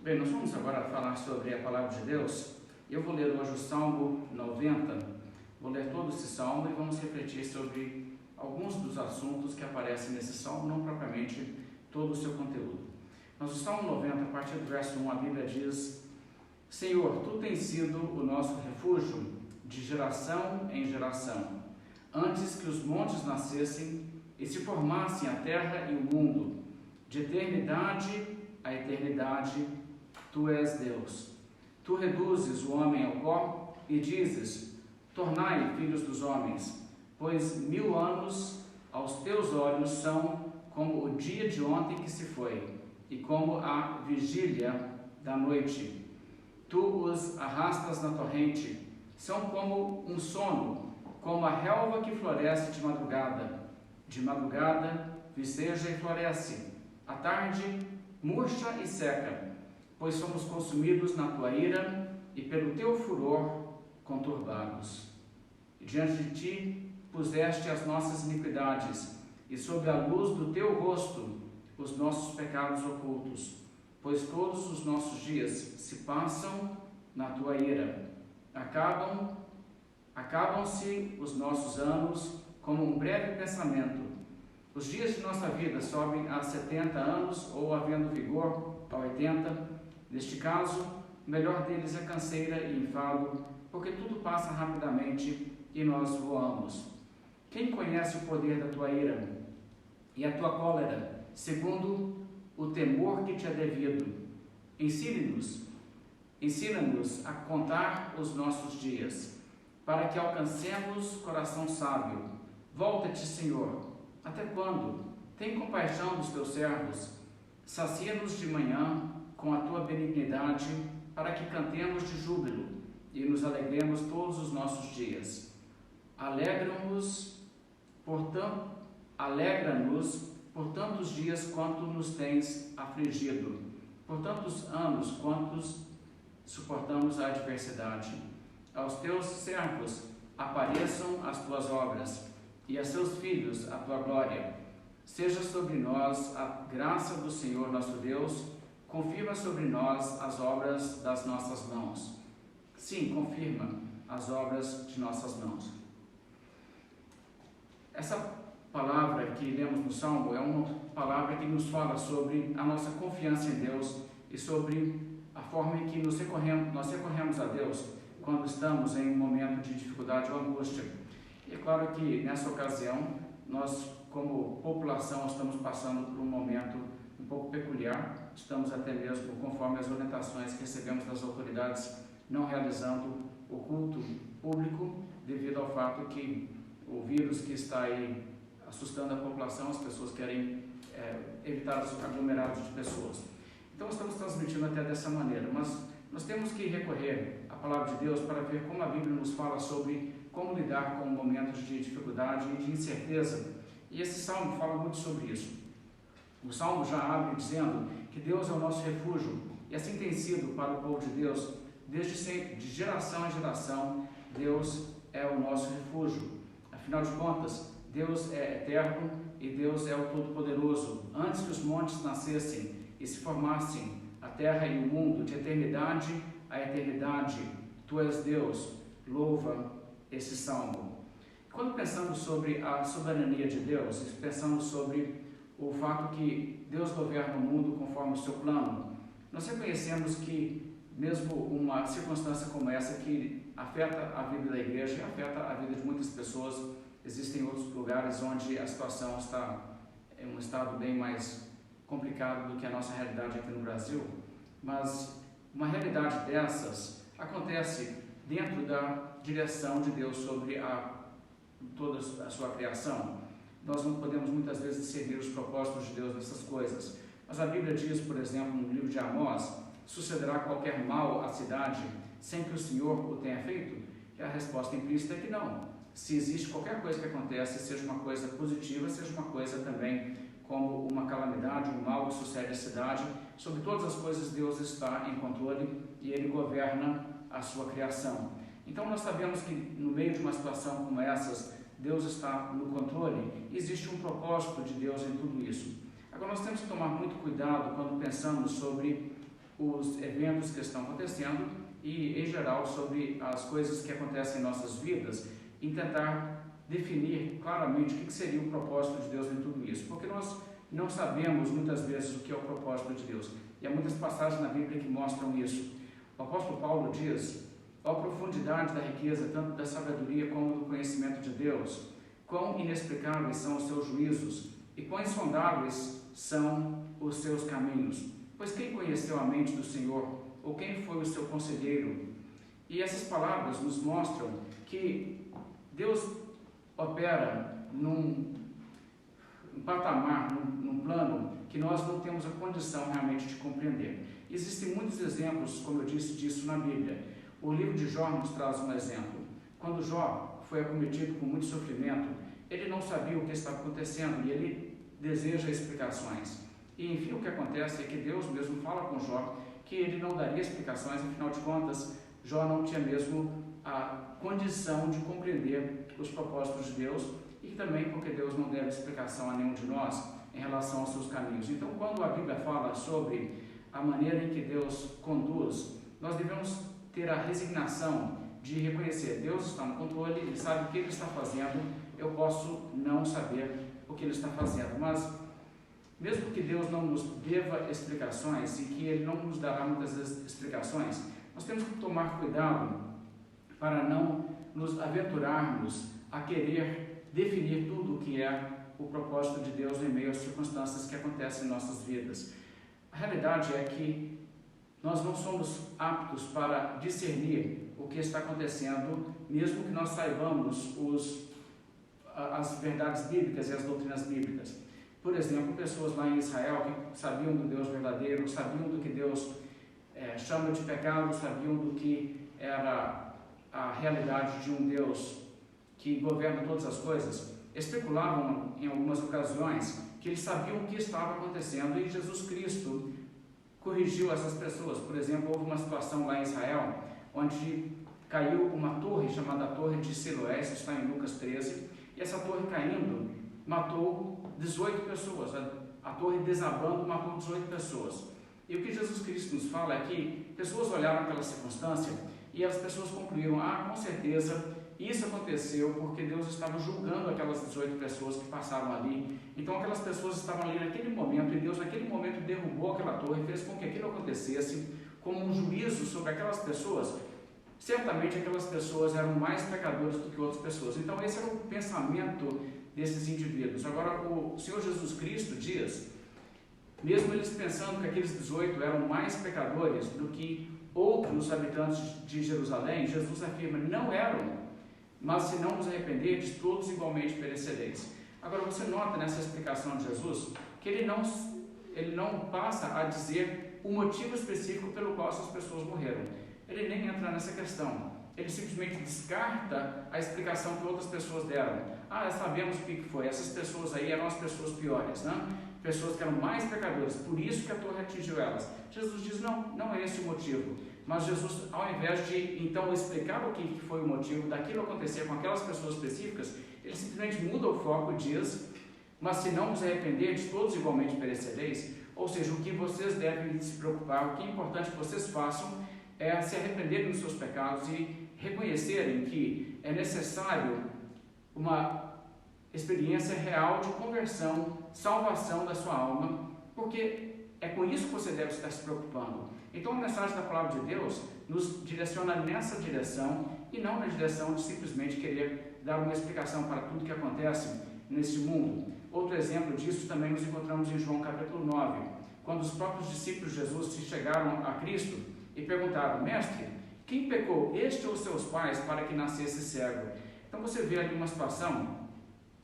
Bem, nós vamos agora falar sobre a palavra de Deus. Eu vou ler hoje o Salmo 90, vou ler todo esse salmo e vamos refletir sobre alguns dos assuntos que aparecem nesse salmo, não propriamente todo o seu conteúdo. Mas o Salmo 90, a partir do verso 1, a Bíblia diz: Senhor, Tu tens sido o nosso refúgio de geração em geração, antes que os montes nascessem e se formassem a terra e o mundo, de eternidade a eternidade, Tu és Deus. Tu reduzes o homem ao pó e dizes: tornai filhos dos homens, pois 1000 anos aos teus olhos são como o dia de ontem que se foi, e como a vigília da noite. Tu os arrastas na torrente, são como um sono, como a relva que floresce de madrugada. De madrugada viceja e floresce, à tarde murcha e seca, pois somos consumidos na tua ira e pelo teu furor conturbados. E diante de ti puseste as nossas iniquidades, e sob a luz do teu rosto os nossos pecados ocultos, pois todos os nossos dias se passam na tua ira. Acabam-se os nossos anos como um breve pensamento. Os dias de nossa vida sobem a 70 anos, ou havendo vigor a 80. Neste caso, o melhor deles é canseira e enfado, porque tudo passa rapidamente e nós voamos. Quem conhece o poder da tua ira e a tua cólera, segundo o temor que te é devido? Ensina-nos a contar os nossos dias, para que alcancemos coração sábio. Volta-te, Senhor. Até quando? Tem compaixão dos teus servos. Sacia-nos de manhã com a tua benignidade, para que cantemos de júbilo e nos alegremos todos os nossos dias. Alegra-nos por tantos dias quanto nos tens afligido, por tantos anos quantos suportamos a adversidade. Aos teus servos apareçam as tuas obras, e a seus filhos a tua glória. Seja sobre nós a graça do Senhor nosso Deus, confirma sobre nós as obras das nossas mãos. Sim, confirma as obras de nossas mãos. Essa palavra que lemos no Salmo é uma palavra que nos fala sobre a nossa confiança em Deus e sobre a forma em que nós recorremos a Deus quando estamos em um momento de dificuldade ou angústia. E é claro que nessa ocasião, nós como população estamos passando por um momento um pouco peculiar, estamos até mesmo, conforme as orientações que recebemos das autoridades, não realizando o culto público devido ao fato que o vírus que está aí assustando a população, as pessoas querem evitar os aglomerados de pessoas. Então estamos transmitindo até dessa maneira, mas nós temos que recorrer à palavra de Deus para ver como a Bíblia nos fala sobre como lidar com momentos de dificuldade e de incerteza. E esse salmo fala muito sobre isso. O salmo já abre dizendo que Deus é o nosso refúgio, e assim tem sido para o povo de Deus desde sempre, de geração em geração. Deus é o nosso refúgio. Afinal de contas, Deus é eterno e Deus é o Todo-Poderoso. Antes que os montes nascessem e se formassem a terra e o mundo, de eternidade a eternidade, Tu és Deus. Louva esse salmo. Quando pensamos sobre a soberania de Deus, pensamos sobre o fato que Deus governa o mundo conforme o seu plano, nós reconhecemos que mesmo uma circunstância como essa, que afeta a vida da igreja e afeta a vida de muitas pessoas, existem outros lugares onde a situação está em um estado bem mais complicado do que a nossa realidade aqui no Brasil, mas uma realidade dessas acontece dentro da direção de Deus sobre toda a sua criação. Nós não podemos muitas vezes discernir os propósitos de Deus nessas coisas, mas a Bíblia diz, por exemplo, no livro de Amós: sucederá qualquer mal à cidade sem que o Senhor o tenha feito? E a resposta implícita é que não. Se existe qualquer coisa que acontece, seja uma coisa positiva, seja uma coisa também como uma calamidade, um mal que sucede à cidade, sobre todas as coisas Deus está em controle e Ele governa a sua criação. Então nós sabemos que no meio de uma situação como essas, Deus está no controle, e existe um propósito de Deus em tudo isso. Agora nós temos que tomar muito cuidado quando pensamos sobre os eventos que estão acontecendo e, em geral, sobre as coisas que acontecem em nossas vidas e tentar definir claramente o que seria o propósito de Deus em tudo isso, porque nós não sabemos muitas vezes o que é o propósito de Deus, e há muitas passagens na Bíblia que mostram isso. O apóstolo Paulo diz: a profundidade da riqueza, tanto da sabedoria como do conhecimento de Deus, quão inexplicáveis são os seus juízos e quão insondáveis são os seus caminhos. Pois quem conheceu a mente do Senhor, ou quem foi o seu conselheiro? E essas palavras nos mostram que Deus opera num patamar, num plano que nós não temos a condição realmente de compreender. Existem muitos exemplos, como eu disse, disso na Bíblia. O livro de Jó nos traz um exemplo. Quando Jó foi acometido com muito sofrimento, ele não sabia o que estava acontecendo e ele deseja explicações. E enfim, o que acontece é que Deus mesmo fala com Jó que ele não daria explicações, afinal de contas, Jó não tinha mesmo a condição de compreender os propósitos de Deus e também porque Deus não deve explicação a nenhum de nós em relação aos seus caminhos. Então, quando a Bíblia fala sobre a maneira em que Deus conduz, nós devemos ter a resignação de reconhecer: Deus está no controle, Ele sabe o que Ele está fazendo, eu posso não saber o que Ele está fazendo, mas mesmo que Deus não nos deva explicações e que Ele não nos dará muitas vezes explicações, nós temos que tomar cuidado para não nos aventurarmos a querer definir tudo o que é o propósito de Deus em meio às circunstâncias que acontecem em nossas vidas. A realidade é que nós não somos aptos para discernir o que está acontecendo, mesmo que nós saibamos as verdades bíblicas e as doutrinas bíblicas. Por exemplo, pessoas lá em Israel que sabiam do Deus verdadeiro, sabiam do que Deus chama de pecado, sabiam do que era a realidade de um Deus que governa todas as coisas, especulavam em algumas ocasiões que eles sabiam o que estava acontecendo e Jesus Cristo corrigiu essas pessoas. Por exemplo, houve uma situação lá em Israel onde caiu uma torre chamada Torre de Siloé, isso está em Lucas 13, e essa torre caindo matou 18 pessoas, a torre desabando matou 18 pessoas. E o que Jesus Cristo nos fala é que pessoas olharam aquela circunstância e as pessoas concluíram: com certeza isso aconteceu porque Deus estava julgando aquelas 18 pessoas que passaram ali. Então aquelas pessoas estavam ali naquele momento e Deus naquele momento derrubou aquela torre, fez com que aquilo acontecesse como um juízo sobre aquelas pessoas. Certamente aquelas pessoas eram mais pecadores do que outras pessoas. Então esse era o pensamento desses indivíduos. Agora o Senhor Jesus Cristo diz, mesmo eles pensando que aqueles 18 eram mais pecadores do que outros habitantes de Jerusalém, Jesus afirma: não eram, mas se não vos arrependerdes, todos igualmente perecereis. Agora você nota nessa explicação de Jesus que ele não passa a dizer o motivo específico pelo qual essas pessoas morreram. Ele nem entra nessa questão. Ele simplesmente descarta a explicação que outras pessoas deram. Sabemos o que foi. Essas pessoas aí eram as pessoas piores, né? Pessoas que eram mais pecadoras, por isso que a torre atingiu elas. Jesus diz: não é esse o motivo. Mas Jesus, ao invés de então explicar o que foi o motivo daquilo acontecer com aquelas pessoas específicas, ele simplesmente muda o foco e diz: mas se não vos arrependerdes, todos igualmente perecereis. Ou seja, o que vocês devem se preocupar, o que é importante que vocês façam é se arrependerem dos seus pecados e reconhecerem que é necessário uma experiência real de conversão, salvação da sua alma, porque é com isso que você deve estar se preocupando. Então a mensagem da palavra de Deus nos direciona nessa direção e não na direção de simplesmente querer dar uma explicação para tudo que acontece neste mundo. Outro exemplo disso também nos encontramos em João capítulo 9, quando os próprios discípulos de Jesus se chegaram a Cristo e perguntaram: mestre, quem pecou, este ou seus pais, para que nascesse cego? Então você vê ali uma situação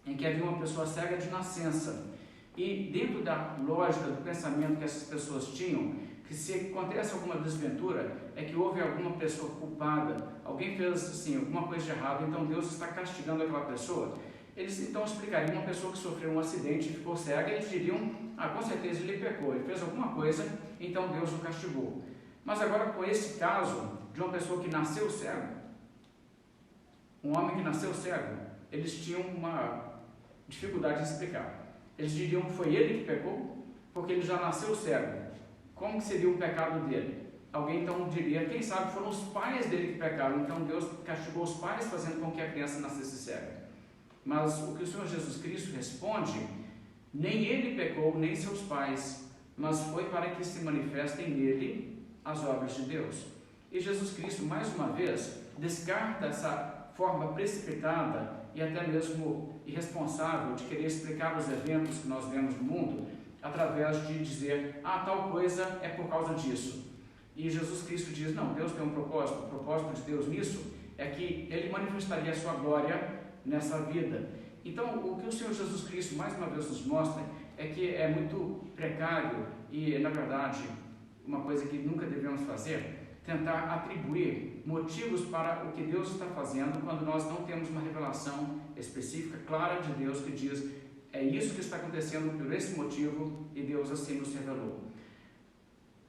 em que havia uma pessoa cega de nascença, e dentro da lógica do pensamento que essas pessoas tinham, que se acontece alguma desventura, é que houve alguma pessoa culpada, alguém fez assim, alguma coisa de errado, então Deus está castigando aquela pessoa. Eles então explicariam: uma pessoa que sofreu um acidente e ficou cega, eles diriam: com certeza ele pecou, ele fez alguma coisa, então Deus o castigou. Mas agora, com esse caso de uma pessoa que nasceu cego, um homem que nasceu cego, eles tinham uma dificuldade de explicar. Eles diriam que foi ele que pecou, porque ele já nasceu cego. como que seria o pecado dele? Alguém então diria, quem sabe foram os pais dele que pecaram, então Deus castigou os pais fazendo com que a criança nascesse cega. Mas o que o Senhor Jesus Cristo responde, nem ele pecou, nem seus pais, mas foi para que se manifestem nele as obras de Deus. E Jesus Cristo, mais uma vez, descarta essa forma precipitada e até mesmo irresponsável de querer explicar os eventos que nós vemos no mundo, através de dizer, tal coisa é por causa disso. E Jesus Cristo diz, não, Deus tem um propósito, o propósito de Deus nisso é que Ele manifestaria a sua glória nessa vida. Então, o que o Senhor Jesus Cristo mais uma vez nos mostra é que é muito precário e, na verdade, uma coisa que nunca devemos fazer, tentar atribuir motivos para o que Deus está fazendo quando nós não temos uma revelação específica, clara de Deus que diz, é isso que está acontecendo por esse motivo e Deus assim nos revelou.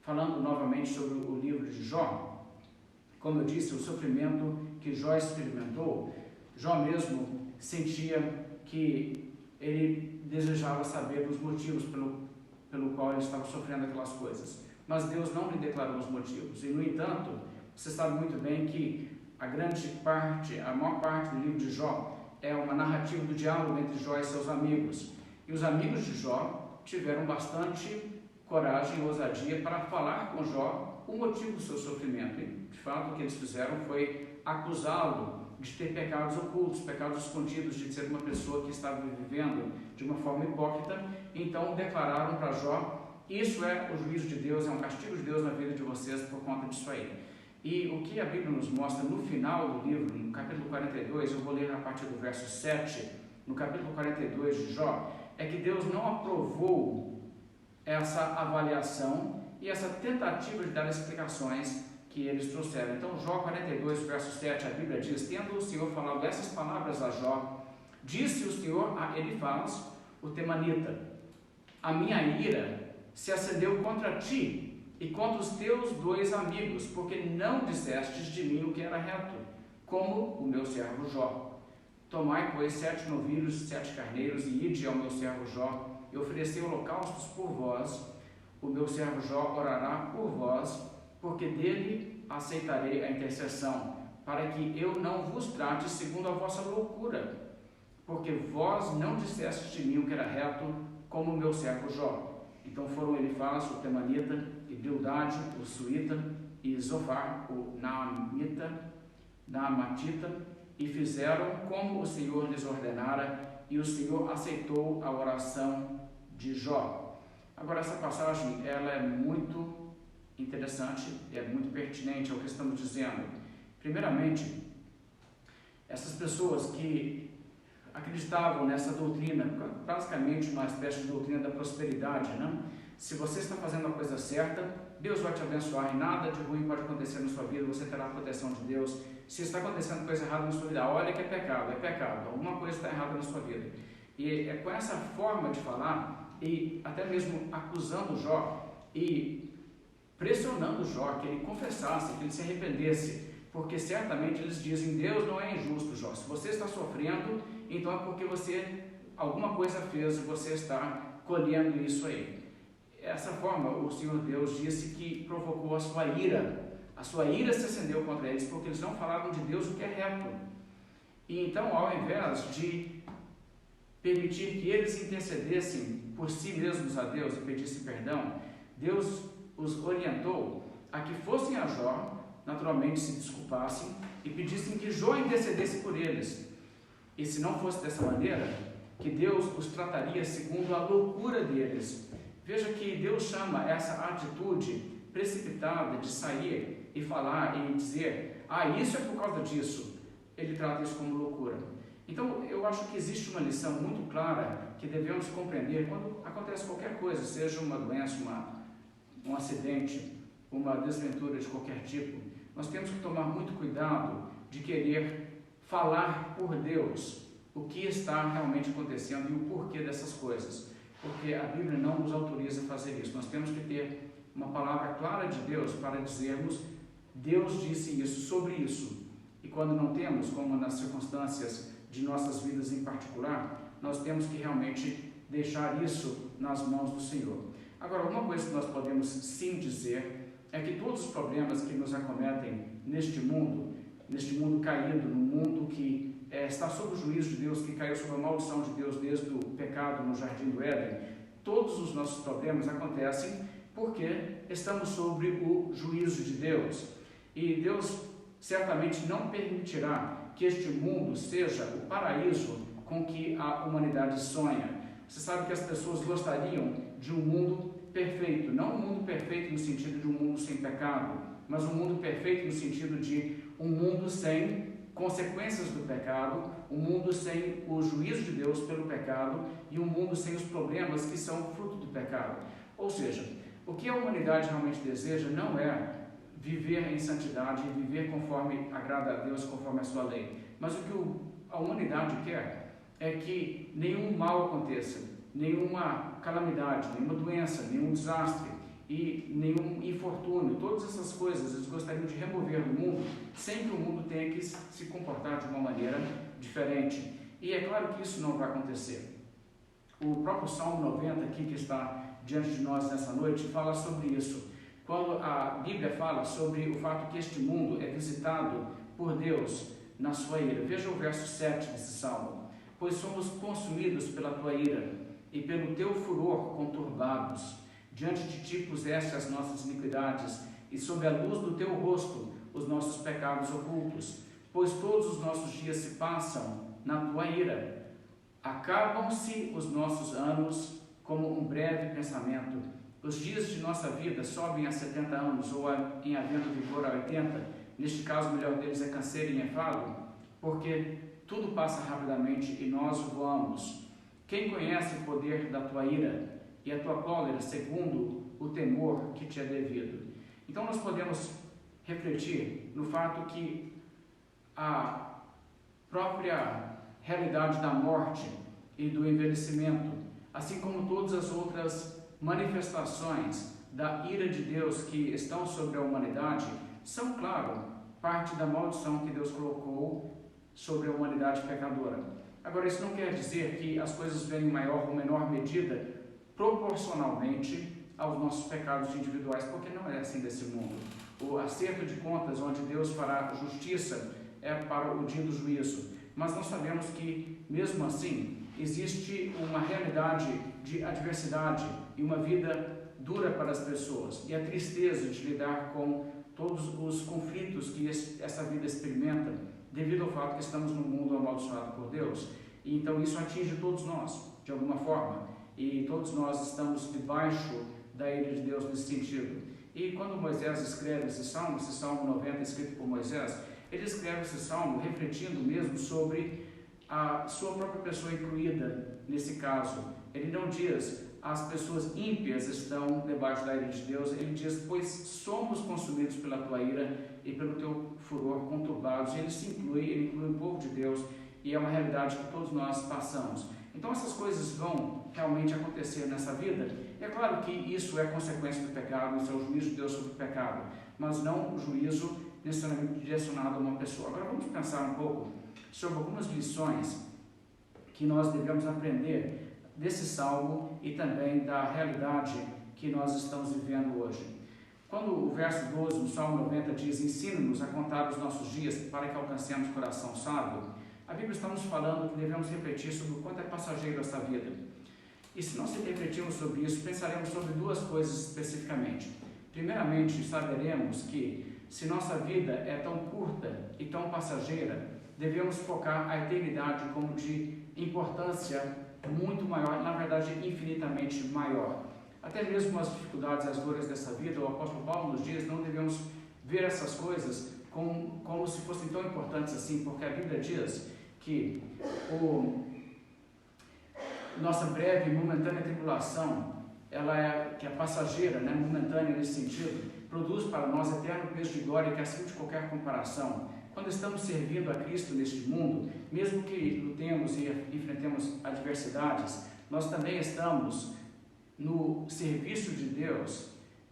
Falando novamente sobre o livro de Jó, como eu disse, o sofrimento que Jó experimentou, Jó mesmo sentia que ele desejava saber os motivos pelo qual ele estava sofrendo aquelas coisas. Mas Deus não lhe declarou os motivos. E, no entanto, você sabe muito bem que a maior parte do livro de Jó é uma narrativa do diálogo entre Jó e seus amigos. E os amigos de Jó tiveram bastante coragem e ousadia para falar com Jó o motivo do seu sofrimento. E, de fato, o que eles fizeram foi acusá-lo de ter pecados ocultos, pecados escondidos, de ser uma pessoa que estava vivendo de uma forma hipócrita. Então, declararam para Jó, isso é o juízo de Deus, é um castigo de Deus na vida de vocês por conta disso aí. E o que a Bíblia nos mostra no final do livro, no capítulo 42, eu vou ler a partir do verso 7, no capítulo 42 de Jó, é que Deus não aprovou essa avaliação e essa tentativa de dar explicações que eles trouxeram. Então, Jó 42, verso 7, a Bíblia diz, tendo o Senhor falado essas palavras a Jó, disse o Senhor a Elifaz, o temanita, a minha ira se acendeu contra ti e contra os teus 2 amigos, porque não dissestes de mim o que era reto, como o meu servo Jó. Tomai, pois, 7 novilhos, 7 carneiros, e ide ao meu servo Jó, e oferecei holocaustos por vós. O meu servo Jó orará por vós, porque dele aceitarei a intercessão, para que eu não vos trate segundo a vossa loucura, porque vós não dissestes de mim o que era reto, como o meu servo Jó. Então foram Elifaz, o temanita, e Bildade, o suíta, e Zofar, o naamatita, e fizeram como o Senhor lhes ordenara, e o Senhor aceitou a oração de Jó. Agora, essa passagem ela é muito interessante, é muito pertinente ao que estamos dizendo. Primeiramente, essas pessoas que acreditavam nessa doutrina, basicamente uma espécie de doutrina da prosperidade, né? Se você está fazendo a coisa certa, Deus vai te abençoar e nada de ruim pode acontecer na sua vida, você terá a proteção de Deus. Se está acontecendo coisa errada na sua vida, olha que é pecado, alguma coisa está errada na sua vida. E é com essa forma de falar, e até mesmo acusando Jó, e pressionando Jó, que ele confessasse, que ele se arrependesse, porque certamente eles dizem, Deus não é injusto, Jó, se você está sofrendo, então é porque você, alguma coisa fez e você está colhendo isso aí. Dessa forma, o Senhor Deus disse que provocou a sua ira se acendeu contra eles, porque eles não falavam de Deus o que é reto. E então, ao invés de permitir que eles intercedessem por si mesmos a Deus e pedissem perdão, Deus os orientou a que fossem a Jó, naturalmente se desculpassem e pedissem que Jó intercedesse por eles. E se não fosse dessa maneira, que Deus os trataria segundo a loucura deles. Veja que Deus chama essa atitude precipitada de sair e falar e dizer, isso é por causa disso. Ele trata isso como loucura. Então, eu acho que existe uma lição muito clara que devemos compreender quando acontece qualquer coisa, seja uma doença, um acidente, uma desventura de qualquer tipo. Nós temos que tomar muito cuidado de querer falar por Deus o que está realmente acontecendo e o porquê dessas coisas, porque a Bíblia não nos autoriza a fazer isso. Nós temos que ter uma palavra clara de Deus para dizermos, Deus disse isso sobre isso. E quando não temos, como nas circunstâncias de nossas vidas em particular, nós temos que realmente deixar isso nas mãos do Senhor. Agora, uma coisa que nós podemos sim dizer é que todos os problemas que nos acometem neste mundo caído, no mundo que está sob o juízo de Deus, que caiu sob a maldição de Deus desde o pecado no Jardim do Éden, todos os nossos problemas acontecem porque estamos sobre o juízo de Deus. E Deus certamente não permitirá que este mundo seja o paraíso com que a humanidade sonha. Você sabe que as pessoas gostariam de um mundo perfeito, não um mundo perfeito no sentido de um mundo sem pecado, mas um mundo perfeito no sentido de um mundo sem consequências do pecado, um mundo sem o juízo de Deus pelo pecado e um mundo sem os problemas que são fruto do pecado. Ou seja, o que a humanidade realmente deseja não é viver em santidade e viver conforme agrada a Deus, conforme a sua lei, mas o que a humanidade quer é que nenhum mal aconteça, nenhuma calamidade, nenhuma doença, nenhum desastre e nenhum infortúnio. Todas essas coisas eles gostariam de remover do mundo sem que o mundo tenha que se comportar de uma maneira diferente. E é claro que isso não vai acontecer. O próprio Salmo 90 aqui que está diante de nós nessa noite fala sobre isso. Quando a Bíblia fala sobre o fato que este mundo é visitado por Deus na sua ira. Veja o verso 7 desse Salmo. Pois somos consumidos pela tua ira e pelo teu furor conturbados. Diante de ti puseste as nossas iniquidades e sob a luz do teu rosto os nossos pecados ocultos. Pois todos os nossos dias se passam na tua ira. Acabam-se os nossos anos como um breve pensamento. Os dias de nossa vida sobem a 70 anos ou em havendo vigor a 80. Neste caso, o melhor deles é canseiro e enfado, porque tudo passa rapidamente e nós voamos. Quem conhece o poder da tua ira e a tua cólera segundo o temor que te é devido? Então nós podemos refletir no fato que a própria realidade da morte e do envelhecimento, assim como todas as outras manifestações da ira de Deus que estão sobre a humanidade, são, claro, parte da maldição que Deus colocou sobre a humanidade pecadora. Agora, isso não quer dizer que as coisas vêm em maior ou menor medida proporcionalmente aos nossos pecados individuais, porque não é assim desse mundo. O acerto de contas, onde Deus fará justiça, é para o dia do juízo. Mas nós sabemos que, mesmo assim, existe uma realidade de adversidade e uma vida dura para as pessoas. E a tristeza de lidar com todos os conflitos que essa vida experimenta, devido ao fato que estamos num mundo amaldiçoado por Deus. E então isso atinge todos nós, de alguma forma. E todos nós estamos debaixo da ira de Deus nesse sentido. E quando Moisés escreve esse Salmo 90 escrito por Moisés, ele escreve esse salmo refletindo mesmo sobre a sua própria pessoa incluída nesse caso. Ele não diz as pessoas ímpias estão debaixo da ira de Deus, ele diz, pois somos consumidos pela tua ira e pelo teu furor conturbados. Ele inclui o povo de Deus e é uma realidade que todos nós passamos. Então essas coisas vão realmente acontecer nessa vida. É claro que isso é consequência do pecado, isso é o juízo de Deus sobre o pecado, mas não o juízo necessariamente direcionado a uma pessoa. Agora vamos pensar um pouco sobre algumas lições que nós devemos aprender desse salmo e também da realidade que nós estamos vivendo hoje. Quando o verso 12 do Salmo 90 diz, ensina-nos a contar os nossos dias para que alcancemos coração sábio, a Bíblia está nos falando que devemos refletir sobre o quanto é passageiro essa vida. E se nós refletirmos sobre isso, pensaremos sobre duas coisas especificamente. Primeiramente, saberemos que se nossa vida é tão curta e tão passageira, devemos focar a eternidade como de importância muito maior, na verdade infinitamente maior. Até mesmo as dificuldades, as dores dessa vida, o apóstolo Paulo nos diz, não devemos ver essas coisas como se fossem tão importantes assim, porque a Bíblia diz que nossa breve e momentânea tribulação, que é passageira, né, momentânea nesse sentido, produz para nós eterno peso de glória que é acima de qualquer comparação. Quando estamos servindo a Cristo neste mundo, mesmo que lutemos e enfrentemos adversidades, nós também estamos no serviço de Deus,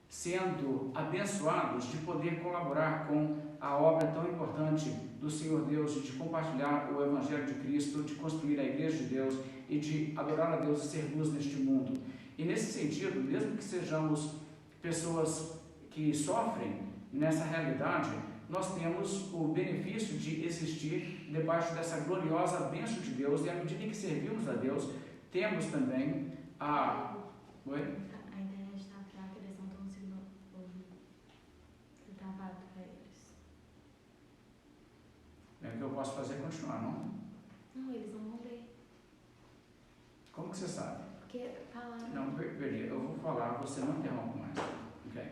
sendo abençoados de poder colaborar com a obra tão importante do Senhor Deus, de compartilhar o Evangelho de Cristo, de construir a Igreja de Deus e de adorar a Deus e ser luz neste mundo. E nesse sentido, mesmo que sejamos pessoas que sofrem nessa realidade, nós temos o benefício de existir debaixo dessa gloriosa bênção de Deus, e à medida em que servimos a Deus, temos também a... Oi? A internet está fraca, eles não estão conseguindo ouvir. Está travado para eles. O que eu posso fazer é continuar, não? Não, eles não vão ver. Como que você sabe? Porque falaram... Não, veria, eu vou falar, você não interrompe mais. Okay.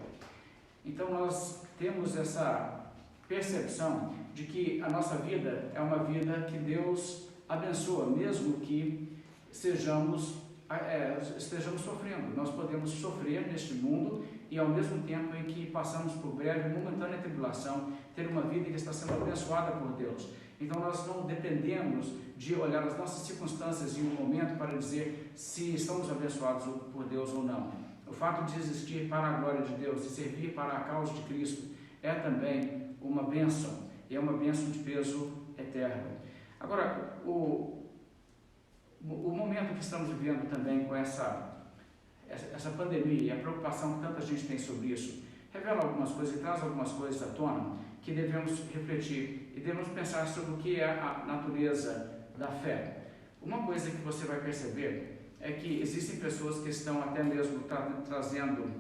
Então nós temos essa percepção de que a nossa vida é uma vida que Deus abençoa, mesmo que estejamos sofrendo. Nós podemos sofrer neste mundo e, ao mesmo tempo em que passamos por breve e momentânea tribulação, ter uma vida que está sendo abençoada por Deus. Então nós não dependemos de olhar as nossas circunstâncias em um momento para dizer se estamos abençoados por Deus ou não. O fato de existir para a glória de Deus e servir para a causa de Cristo é também uma bênção, e é uma bênção de peso eterno. Agora, o momento que estamos vivendo também com essa pandemia e a preocupação que tanta gente tem sobre isso, revela algumas coisas e traz algumas coisas à tona que devemos refletir e devemos pensar sobre o que é a natureza da fé. Uma coisa que você vai perceber é que existem pessoas que estão até mesmo trazendo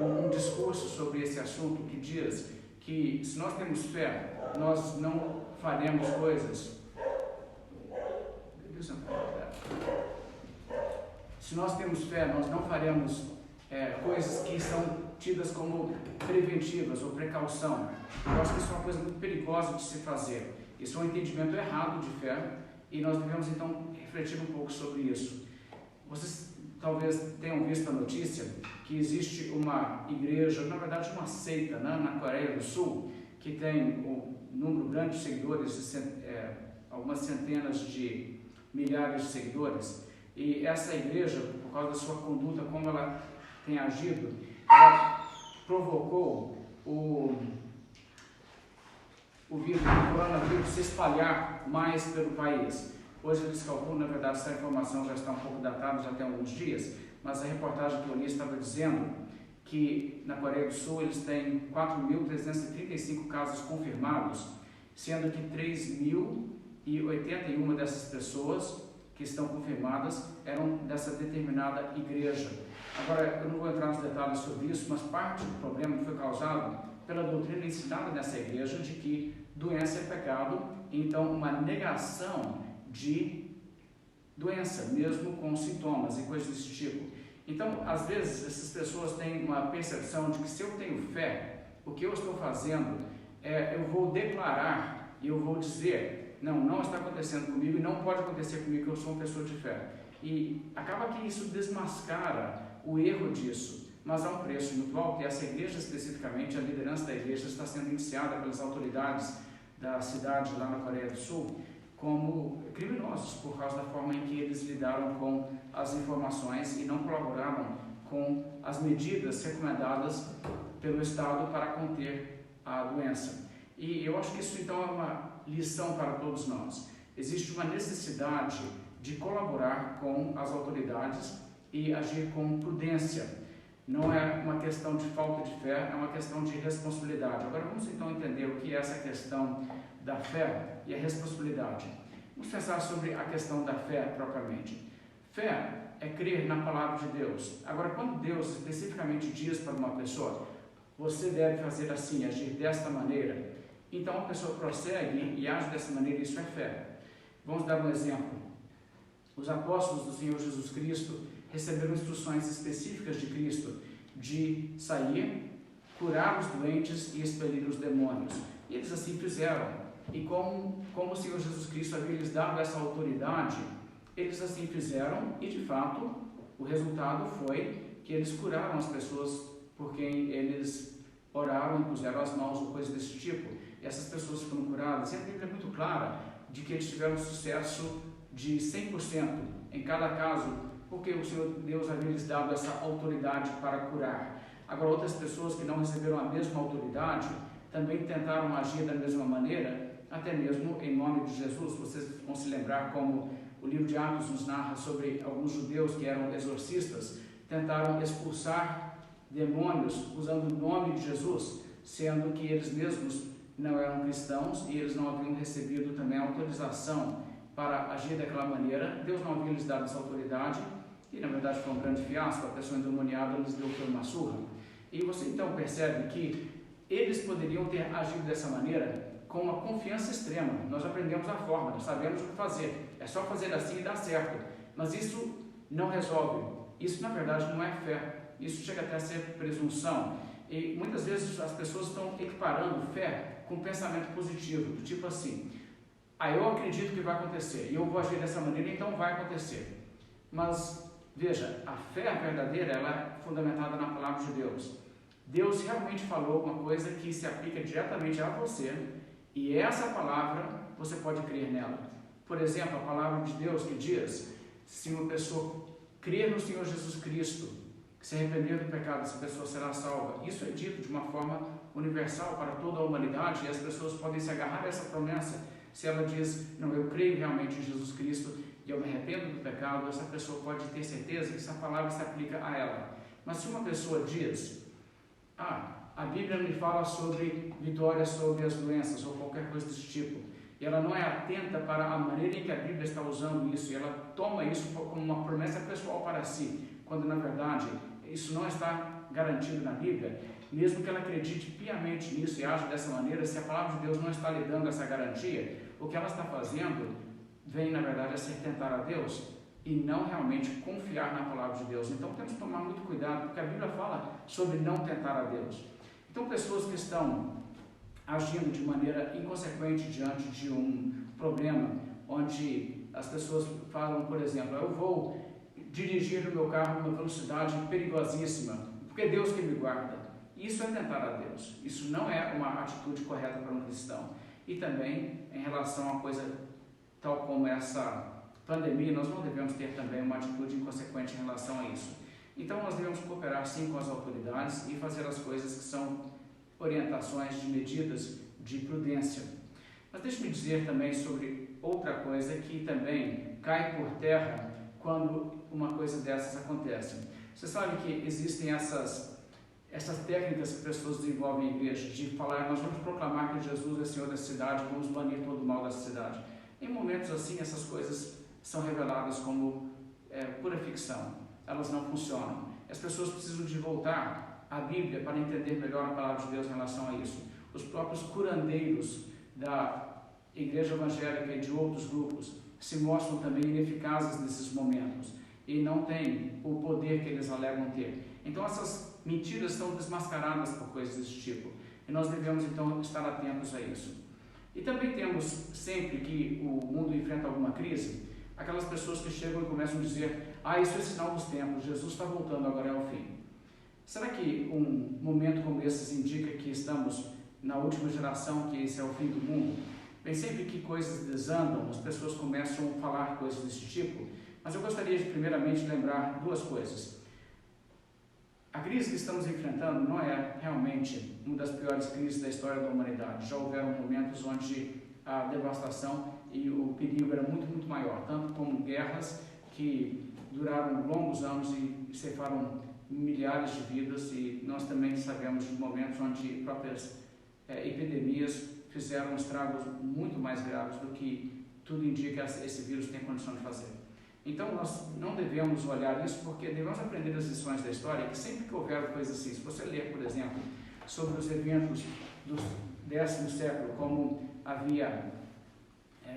um discurso sobre esse assunto que diz que se nós temos fé, nós não faremos coisas. Se nós temos fé, nós não faremos coisas que são tidas como preventivas ou precaução. Eu acho que isso é uma coisa muito perigosa de se fazer. Isso é um entendimento errado de fé e nós devemos então refletir um pouco sobre isso. Vocês talvez tenham visto a notícia que existe uma igreja, na verdade uma seita, né, na Coreia do Sul, que tem um número grande de seguidores, algumas centenas de milhares de seguidores, e essa igreja, por causa da sua conduta, como ela tem agido, ela provocou o coronavírus se espalhar mais pelo país. Hoje eles calculam, na verdade, essa informação já está um pouco datada, já tem alguns dias, mas a reportagem que eu li estava dizendo que na Coreia do Sul eles têm 4.335 casos confirmados, sendo que 3.081 dessas pessoas que estão confirmadas eram dessa determinada igreja. Agora, eu não vou entrar nos detalhes sobre isso, mas parte do problema foi causado pela doutrina ensinada nessa igreja de que doença é pecado, então uma negação de doença, mesmo com sintomas e coisas desse tipo. Então, às vezes, essas pessoas têm uma percepção de que se eu tenho fé, o que eu estou fazendo eu vou declarar e eu vou dizer, não está acontecendo comigo e não pode acontecer comigo, que eu sou uma pessoa de fé. E acaba que isso desmascara o erro disso, mas há um preço muito alto, e essa igreja especificamente, a liderança da igreja está sendo iniciada pelas autoridades da cidade lá na Coreia do Sul como criminosos, por causa da forma em que eles lidaram com as informações e não colaboraram com as medidas recomendadas pelo Estado para conter a doença. E eu acho que isso então é uma lição para todos nós. Existe uma necessidade de colaborar com as autoridades e agir com prudência. Não é uma questão de falta de fé, é uma questão de responsabilidade. Agora vamos então entender o que é essa questão da fé e a responsabilidade. Vamos pensar sobre a questão da fé propriamente. Fé é crer na palavra de Deus. Agora, quando Deus especificamente diz para uma pessoa, você deve fazer assim, agir desta maneira, então a pessoa prossegue e age dessa maneira, isso é fé. Vamos dar um exemplo. Os apóstolos do Senhor Jesus Cristo receberam instruções específicas de Cristo de sair, curar os doentes e expelir os demônios. E eles assim fizeram. E como o Senhor Jesus Cristo havia lhes dado essa autoridade, eles assim fizeram e, de fato, o resultado foi que eles curaram as pessoas por quem eles oraram e puseram as mãos ou coisas desse tipo. E essas pessoas foram curadas. E a Bíblia é muito clara de que eles tiveram sucesso de 100% em cada caso, porque o Senhor Deus havia lhes dado essa autoridade para curar. Agora, outras pessoas que não receberam a mesma autoridade também tentaram agir da mesma maneira, até mesmo em nome de Jesus. Vocês vão se lembrar como o livro de Atos nos narra sobre alguns judeus que eram exorcistas, tentaram expulsar demônios usando o nome de Jesus, sendo que eles mesmos não eram cristãos e eles não haviam recebido também autorização para agir daquela maneira. Deus não havia lhes dado essa autoridade e, na verdade, foi um grande fiasco. A pessoa endemoniada lhes deu uma surra. E você então percebe que eles poderiam ter agido dessa maneira com uma confiança extrema. Nós aprendemos a fórmula, sabemos o que fazer, é só fazer assim e dá certo. Mas isso não resolve. Isso, na verdade, não é fé. Isso chega até a ser presunção. E muitas vezes as pessoas estão equiparando fé com pensamento positivo, do tipo assim: eu acredito que vai acontecer, e eu vou agir dessa maneira, então vai acontecer. Mas, veja, a fé verdadeira, ela é fundamentada na palavra de Deus. Deus realmente falou uma coisa que se aplica diretamente a você, e essa palavra, você pode crer nela. Por exemplo, a palavra de Deus que diz: se uma pessoa crer no Senhor Jesus Cristo, se arrepender do pecado, essa pessoa será salva. Isso é dito de uma forma universal para toda a humanidade, e as pessoas podem se agarrar a essa promessa. Se ela diz: não, eu creio realmente em Jesus Cristo e eu me arrependo do pecado, essa pessoa pode ter certeza que essa palavra se aplica a ela. Mas se uma pessoa diz: a Bíblia me fala sobre vitória sobre as doenças ou qualquer coisa desse tipo, e ela não é atenta para a maneira em que a Bíblia está usando isso, e ela toma isso como uma promessa pessoal para si, quando na verdade isso não está garantido na Bíblia, mesmo que ela acredite piamente nisso e age dessa maneira, se a palavra de Deus não está lhe dando essa garantia, o que ela está fazendo vem na verdade a ser tentar a Deus e não realmente confiar na palavra de Deus. Então temos que tomar muito cuidado, porque a Bíblia fala sobre não tentar a Deus. Então pessoas que estão agindo de maneira inconsequente diante de um problema, onde as pessoas falam, por exemplo: eu vou dirigir o meu carro numa velocidade perigosíssima, porque é Deus que me guarda. Isso é tentar a Deus. Isso não é uma atitude correta para um cristão. E também, em relação a coisa tal como essa pandemia, nós não devemos ter também uma atitude inconsequente em relação a isso. Então, nós devemos cooperar sim com as autoridades e fazer as coisas que são orientações de medidas de prudência. Mas deixe-me dizer também sobre outra coisa que também cai por terra quando uma coisa dessas acontece. Você sabe que existem essas técnicas que pessoas desenvolvem em igreja, de falar: nós vamos proclamar que Jesus é Senhor da cidade, vamos banir todo o mal da cidade. Em momentos assim, essas coisas são reveladas como pura ficção. Elas não funcionam. As pessoas precisam de voltar à Bíblia para entender melhor a palavra de Deus em relação a isso. Os próprios curandeiros da igreja evangélica e de outros grupos se mostram também ineficazes nesses momentos e não têm o poder que eles alegam ter. Então essas mentiras são desmascaradas por coisas desse tipo e nós devemos então estar atentos a isso. E também temos, sempre que o mundo enfrenta alguma crise, aquelas pessoas que chegam e começam a dizer: isso é sinal dos tempos, Jesus está voltando, agora é o fim. Será que um momento como esse indica que estamos na última geração, que esse é o fim do mundo? Bem, sempre que coisas desandam, as pessoas começam a falar coisas desse tipo, mas eu gostaria de primeiramente lembrar duas coisas. A crise que estamos enfrentando não é realmente uma das piores crises da história da humanidade. Já houveram momentos onde a devastação e o perigo era muito, muito maior, tanto como guerras que duraram longos anos e ceifaram milhares de vidas, e nós também sabemos de momentos onde próprias epidemias fizeram estragos muito mais graves do que tudo indica que esse vírus tem condição de fazer. Então nós não devemos olhar isso, porque devemos aprender as lições da história, que sempre que houver coisas assim, se você ler, por exemplo, sobre os eventos do 10º século, como havia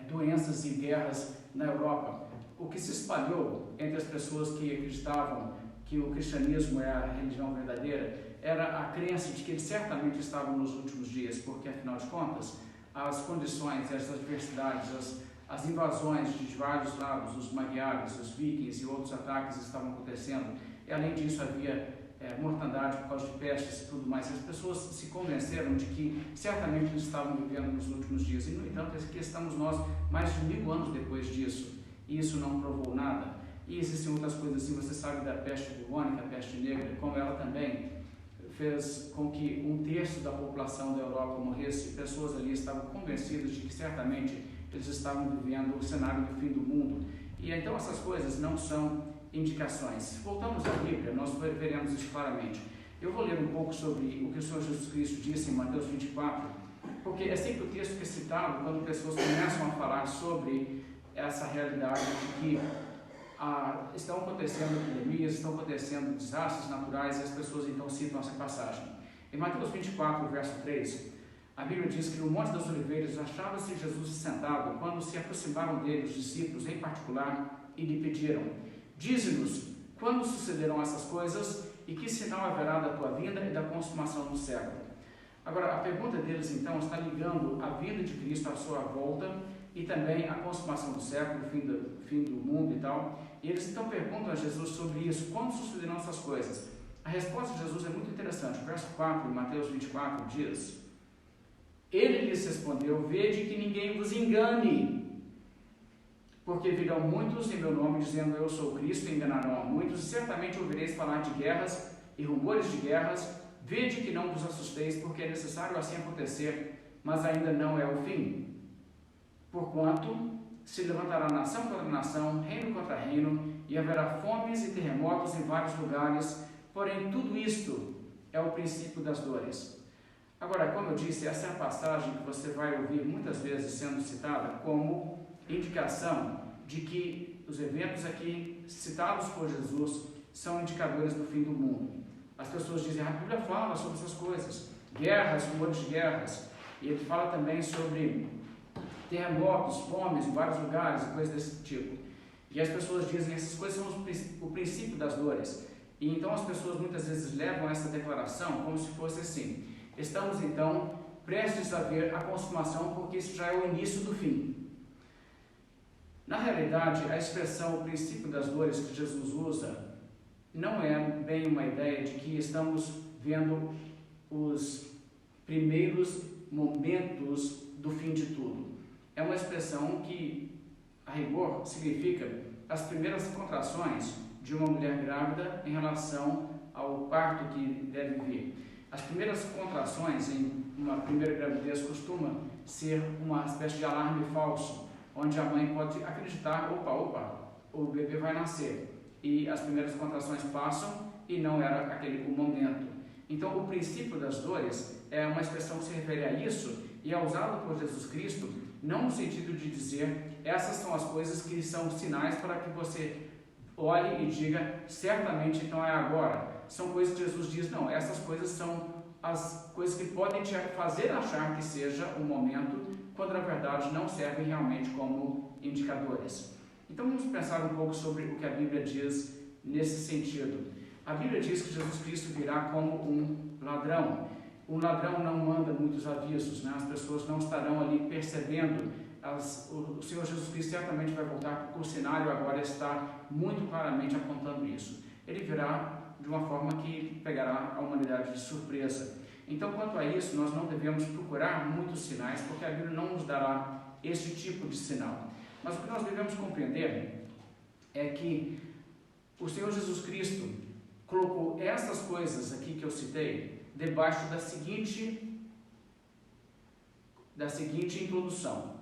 doenças e guerras na Europa, o que se espalhou entre as pessoas que acreditavam que o cristianismo é a religião verdadeira era a crença de que eles certamente estavam nos últimos dias, porque afinal de contas as condições, as adversidades, as invasões de vários lados, os magiares, os vikings e outros ataques estavam acontecendo, e além disso havia mortandade por causa de pestes e tudo mais. As pessoas se convenceram de que certamente eles estavam vivendo nos últimos dias, e no entanto aqui estamos nós mais de 1000 anos depois disso, e isso não provou nada. E existem outras coisas assim, você sabe da peste bubônica, a peste negra, como ela também fez com que 1/3 da população da Europa morresse. Pessoas ali estavam convencidas de que certamente eles estavam vivendo o cenário do fim do mundo. E então essas coisas não são indicações. Se voltamos à Bíblia, nós veremos isso claramente. Eu vou ler um pouco sobre o que o Senhor Jesus Cristo disse em Mateus 24, porque é sempre o texto que é citado quando pessoas começam a falar sobre essa realidade de que estão acontecendo epidemias, estão acontecendo desastres naturais, e as pessoas então citam essa passagem. Em Mateus 24, verso 3, a Bíblia diz que no Monte das Oliveiras achava-se Jesus sentado quando se aproximaram dele os discípulos em particular e lhe pediram: dize-nos quando sucederão essas coisas e que sinal haverá da tua vinda e da consumação do século. Agora, a pergunta deles então está ligando a vinda de Cristo à sua volta e também a consumação do século, o fim do mundo e tal. E eles então perguntam a Jesus sobre isso: quando sucederão essas coisas? A resposta de Jesus é muito interessante. O verso 4 de Mateus 24 diz: ele lhes respondeu: vede que ninguém vos engane, porque virão muitos em meu nome dizendo eu sou Cristo, e enganarão a muitos, e certamente ouvireis falar de guerras e rumores de guerras. Vede que não vos assusteis, porque é necessário assim acontecer, mas ainda não é o fim. Porquanto se levantará nação contra nação, reino contra reino, e haverá fomes e terremotos em vários lugares, porém tudo isto é o princípio das dores. Agora, como eu disse, essa é a passagem que você vai ouvir muitas vezes sendo citada como indicação de que os eventos aqui citados por Jesus são indicadores do fim do mundo. As pessoas dizem: a Bíblia fala sobre essas coisas, guerras, rumores de guerras, e ele fala também sobre terremotos, fomes em vários lugares e coisas desse tipo. E as pessoas dizem: essas coisas são o princípio das dores. E então as pessoas muitas vezes levam essa declaração como se fosse assim: estamos então prestes a ver a consumação, porque isso já é o início do fim. Na realidade, a expressão o princípio das dores que Jesus usa não é bem uma ideia de que estamos vendo os primeiros momentos do fim de tudo. É uma expressão que, a rigor, significa as primeiras contrações de uma mulher grávida em relação ao parto que deve vir. As primeiras contrações em uma primeira gravidez costuma ser uma espécie de alarme falso, onde a mãe pode acreditar: opa, o bebê vai nascer. E as primeiras contrações passam e não era aquele o momento. Então, o princípio das dores é uma expressão que se refere a isso e é usado por Jesus Cristo não no sentido de dizer essas são as coisas que são sinais para que você olhe e diga certamente então é agora. São coisas que Jesus diz: não, essas coisas são as coisas que podem te fazer achar que seja o momento, quando na verdade não servem realmente como indicadores. Então vamos pensar um pouco sobre o que a Bíblia diz nesse sentido. A Bíblia diz que Jesus Cristo virá como um ladrão. Um ladrão não manda muitos avisos, né? As pessoas não estarão ali percebendo. O Senhor Jesus Cristo certamente vai voltar, porque o cenário agora está muito claramente apontando isso. Ele virá de uma forma que pegará a humanidade de surpresa. Então, quanto a isso, nós não devemos procurar muitos sinais, porque a Bíblia não nos dará esse tipo de sinal. Mas o que nós devemos compreender é que o Senhor Jesus Cristo colocou essas coisas aqui que eu citei debaixo da seguinte introdução: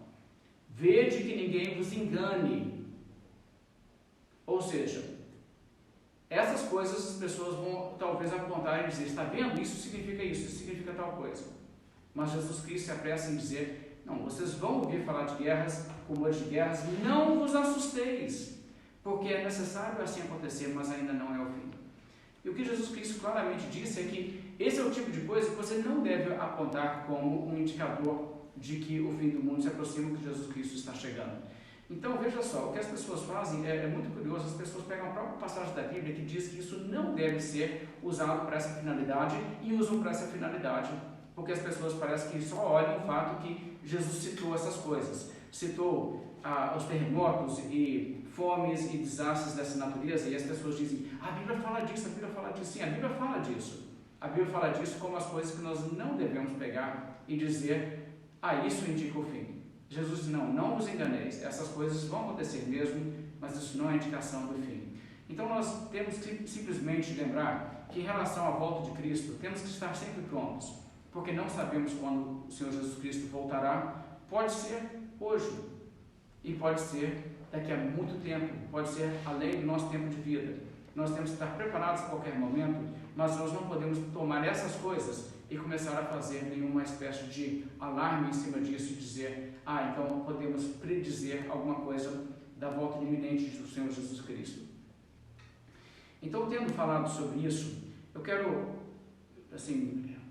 vede que ninguém vos engane. Ou seja, essas coisas as pessoas vão talvez apontar e dizer: está vendo? Isso significa tal coisa. Mas Jesus Cristo se apressa em dizer: não, vocês vão ouvir falar de guerras, rumores de guerras, não vos assusteis, porque é necessário assim acontecer, mas ainda não é o fim. E o que Jesus Cristo claramente disse é que esse é o tipo de coisa que você não deve apontar como um indicador de que o fim do mundo se aproxima, que Jesus Cristo está chegando. Então veja só, o que as pessoas fazem é muito curioso. As pessoas pegam a própria passagem da Bíblia que diz que isso não deve ser usado para essa finalidade e usam para essa finalidade, porque as pessoas parecem que só olham o fato que Jesus citou essas coisas. Citou os terremotos e fomes e desastres dessa natureza, e as pessoas dizem: a Bíblia fala disso, a Bíblia fala disso. Sim, a Bíblia fala disso. A Bíblia fala disso como as coisas que nós não devemos pegar e dizer: isso indica o fim. Jesus diz: não vos enganeis, essas coisas vão acontecer mesmo, mas isso não é indicação do fim. Então nós temos que simplesmente lembrar que em relação à volta de Cristo, temos que estar sempre prontos, porque não sabemos quando o Senhor Jesus Cristo voltará. Pode ser hoje e pode ser daqui a muito tempo, pode ser além do nosso tempo de vida. Nós temos que estar preparados a qualquer momento, mas nós não podemos tomar essas coisas e começar a fazer nenhuma espécie de alarme em cima disso e dizer, então podemos predizer alguma coisa da volta iminente do Senhor Jesus Cristo. Então, tendo falado sobre isso, eu quero,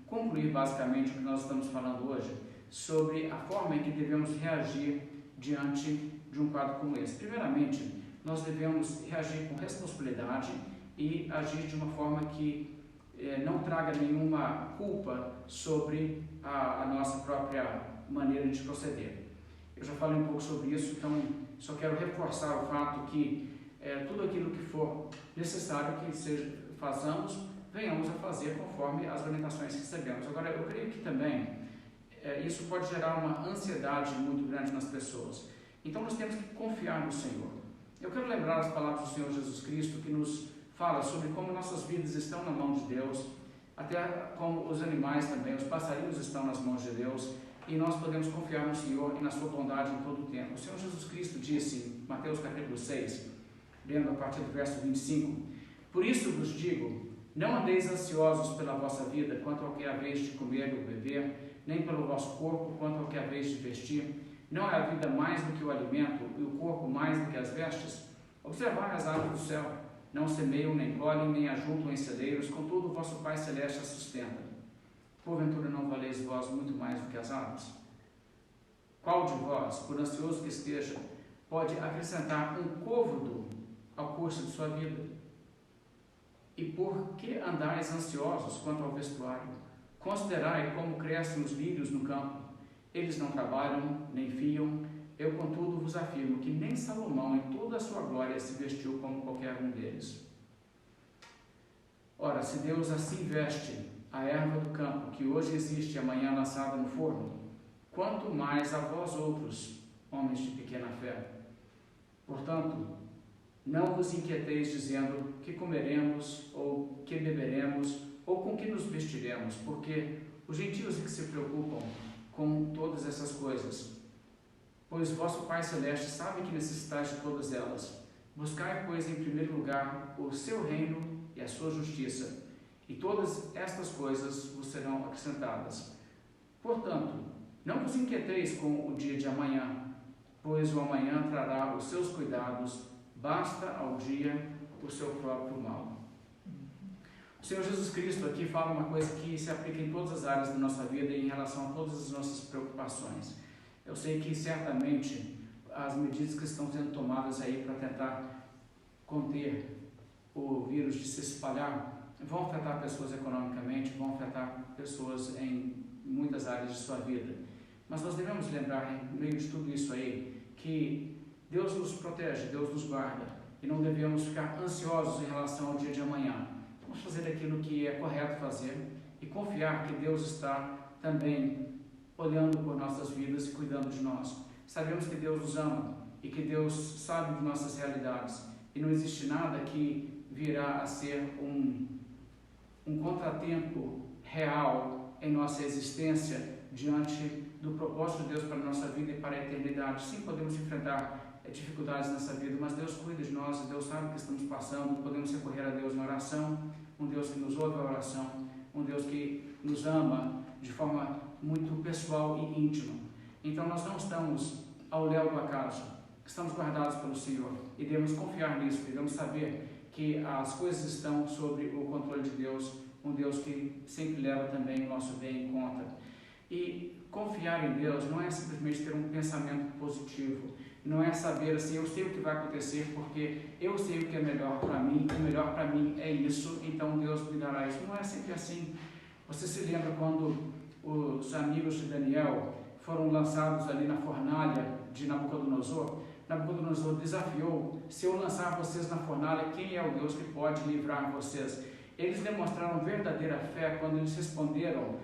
concluir basicamente o que nós estamos falando hoje, sobre a forma em que devemos reagir diante de um quadro como esse. Primeiramente, nós devemos reagir com responsabilidade e agir de uma forma que não traga nenhuma culpa sobre a nossa própria maneira de proceder. Eu já falei um pouco sobre isso, então só quero reforçar o fato que tudo aquilo que for necessário que façamos, venhamos a fazer conforme as orientações que recebemos. Agora, eu creio que também isso pode gerar uma ansiedade muito grande nas pessoas. Então, nós temos que confiar no Senhor. Eu quero lembrar as palavras do Senhor Jesus Cristo, que nos fala sobre como nossas vidas estão na mão de Deus, até como os animais também, os passarinhos estão nas mãos de Deus, e nós podemos confiar no Senhor e na sua bondade em todo o tempo. O Senhor Jesus Cristo disse em Mateus capítulo 6, lendo a partir do verso 25, por isso vos digo, não andeis ansiosos pela vossa vida, quanto ao que haveis de comer ou beber, nem pelo vosso corpo, quanto ao que haveis de vestir. Não é a vida mais do que o alimento, e o corpo mais do que as vestes? Observai as aves do céu, não semeiam, nem colhem, nem ajuntam em celeiros, contudo o vosso Pai Celeste as sustenta. Porventura não valeis vós muito mais do que as aves? Qual de vós, por ansioso que esteja, pode acrescentar um côvado ao curso de sua vida? E por que andais ansiosos quanto ao vestuário? Considerai como crescem os lírios no campo. Eles não trabalham, nem fiam. Eu, contudo, vos afirmo que nem Salomão, em toda a sua glória, se vestiu como qualquer um deles. Ora, se Deus assim veste a erva do campo, que hoje existe e amanhã lançada no forno, quanto mais a vós outros, homens de pequena fé. Portanto, não vos inquieteis dizendo que comeremos, ou que beberemos, ou com que nos vestiremos, porque os gentios é que se preocupam com todas essas coisas. Pois vosso Pai Celeste sabe que necessitais de todas elas. Buscai, pois, em primeiro lugar o seu reino e a sua justiça, e todas estas coisas vos serão acrescentadas. Portanto, não vos inquieteis com o dia de amanhã, pois o amanhã trará os seus cuidados, basta ao dia o seu próprio mal. O Senhor Jesus Cristo aqui fala uma coisa que se aplica em todas as áreas da nossa vida e em relação a todas as nossas preocupações. Eu sei que certamente as medidas que estão sendo tomadas aí para tentar conter o vírus de se espalhar vão afetar pessoas economicamente, vão afetar pessoas em muitas áreas de sua vida. Mas nós devemos lembrar, no meio de tudo isso aí, que Deus nos protege, Deus nos guarda, e não devemos ficar ansiosos em relação ao dia de amanhã. Vamos fazer aquilo que é correto fazer e confiar que Deus está também olhando por nossas vidas e cuidando de nós. Sabemos que Deus nos ama e que Deus sabe de nossas realidades, e não existe nada que virá a ser um contratempo real em nossa existência diante do propósito de Deus para a nossa vida e para a eternidade. Sim, podemos enfrentar dificuldades nessa vida, mas Deus cuida de nós, Deus sabe o que estamos passando, podemos recorrer a Deus na oração, um Deus que nos ouve a oração, um Deus que nos ama de forma muito pessoal e íntima. Então nós não estamos ao léu do acaso, estamos guardados pelo Senhor e devemos confiar nisso, devemos saber que as coisas estão sob o controle de Deus, um Deus que sempre leva também o nosso bem em conta. E confiar em Deus não é simplesmente ter um pensamento positivo, não é saber assim, eu sei o que vai acontecer porque eu sei o que é melhor para mim, o melhor para mim é isso, então Deus me dará isso. Não é sempre assim. Você se lembra quando os amigos de Daniel foram lançados ali na fornalha de Nabucodonosor? Nabucodonosor desafiou: se eu lançar vocês na fornalha, quem é o Deus que pode livrar vocês? Eles demonstraram verdadeira fé quando eles responderam: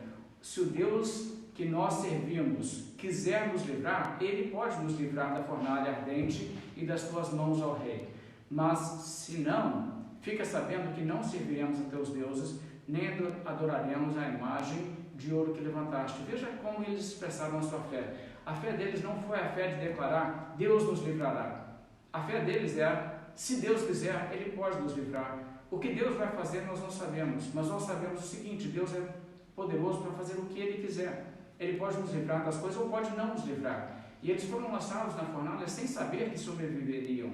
se o Deus que nós servimos quiser nos livrar, Ele pode nos livrar da fornalha ardente e das tuas mãos, ó rei. Mas se não, fica sabendo que não serviremos a teus deuses, nem adoraremos a imagem de ouro que levantaste. Veja como eles expressaram a sua fé. A fé deles não foi a fé de declarar: Deus nos livrará. A fé deles era, se Deus quiser, Ele pode nos livrar. O que Deus vai fazer nós não sabemos, mas nós sabemos o seguinte: Deus é poderoso para fazer o que Ele quiser. Ele pode nos livrar das coisas ou pode não nos livrar. E eles foram lançados na fornalha sem saber que sobreviveriam,